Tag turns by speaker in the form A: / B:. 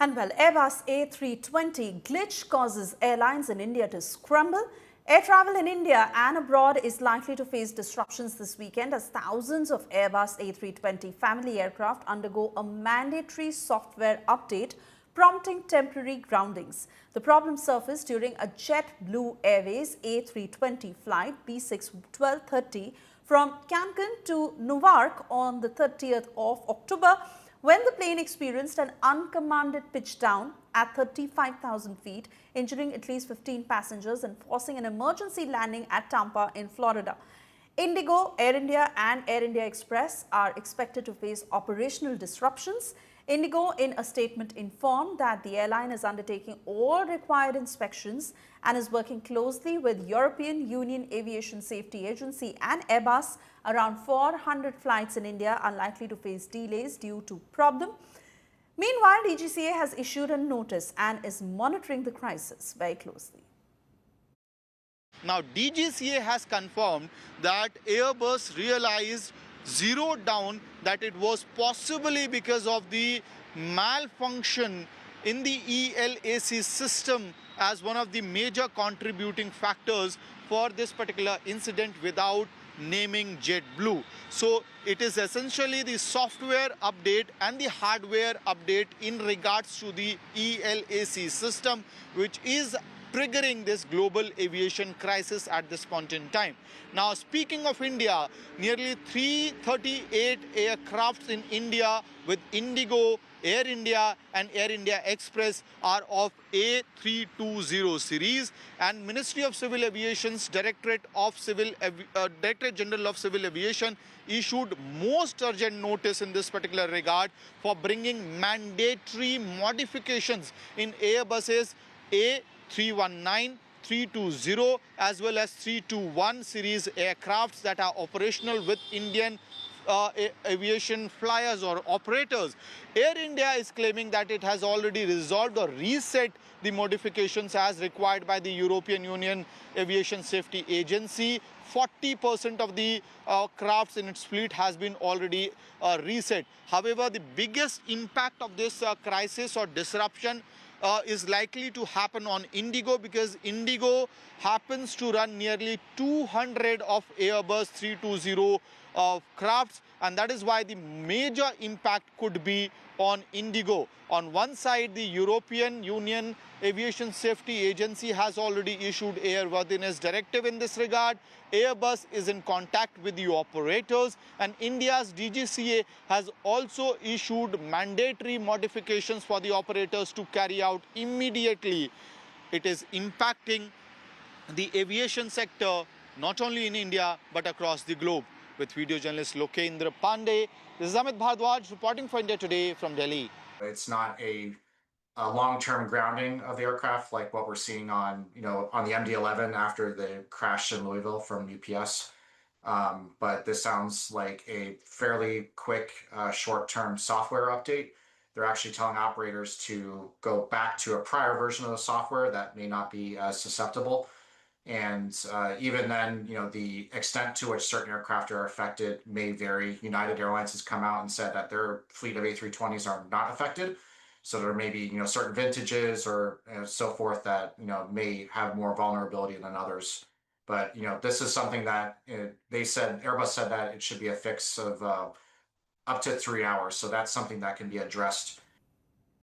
A: And well, Airbus A320 glitch causes airlines in India to scramble. Air travel in India and abroad is likely to face disruptions this weekend as thousands of Airbus A320 family aircraft undergo a mandatory software update, prompting temporary groundings. The problem surfaced during a JetBlue Airways A320 flight B6-1230 from Cancun to Newark on the 30th of October, when the plane experienced an uncommanded pitch down at 35,000 feet, injuring at least 15 passengers and forcing an emergency landing at Tampa in Florida. IndiGo, Air India and Air India Express are expected to face operational disruptions. IndiGo, in a statement, informed that the airline is undertaking all required inspections and is working closely with European Union Aviation Safety Agency and Airbus. Around 400 flights in India are likely to face delays due to problem. Meanwhile, DGCA has issued a notice and is monitoring the crisis very closely.
B: Now, DGCA has confirmed that Airbus realized, zeroed down that it was possibly because of the malfunction in the ELAC system as one of the major contributing factors for this particular incident without naming JetBlue. So it is essentially the software update and the hardware update in regards to the ELAC system, which is triggering this global aviation crisis at this point in time. Now, speaking of India, nearly 338 aircrafts in India with IndiGo, Air India and Air India Express are of A320 series, and Ministry of Civil Aviation's Directorate General of Civil Aviation issued most urgent notice in this particular regard for bringing mandatory modifications in Airbus's A319, 320 as well as 321 series aircrafts that are operational with Indian aviation flyers or operators. Air India is claiming that it has already resolved or reset the modifications as required by the European Union Aviation Safety Agency. 40% of the crafts in its fleet has been already reset. However, the biggest impact of this crisis or disruption is likely to happen on IndiGo, because IndiGo happens to run nearly 200 of Airbus 320 crafts, and that is why the major impact could be on IndiGo. On one side, the European Union Aviation Safety Agency has already issued airworthiness directive in this regard. Airbus is in contact with the operators, and India's DGCA has also issued mandatory modifications for the operators to carry out immediately. It is impacting the aviation sector not only in India but across the globe. With video journalist Lokendra Pandey, this is Amit Bhardwaj reporting for India Today from Delhi.
C: It's not a long-term grounding of the aircraft like what we're seeing on the MD-11 after the crash in Louisville from UPS. But this sounds like a fairly quick, short-term software update. They're actually telling operators to go back to a prior version of the software that may not be as susceptible. And even then, the extent to which certain aircraft are affected may vary. United Airlines has come out and said that their fleet of A320s are not affected. So there may be, certain vintages or so forth that, may have more vulnerability than others. But, this is something that Airbus said that it should be a fix of up to 3 hours. So that's something that can be addressed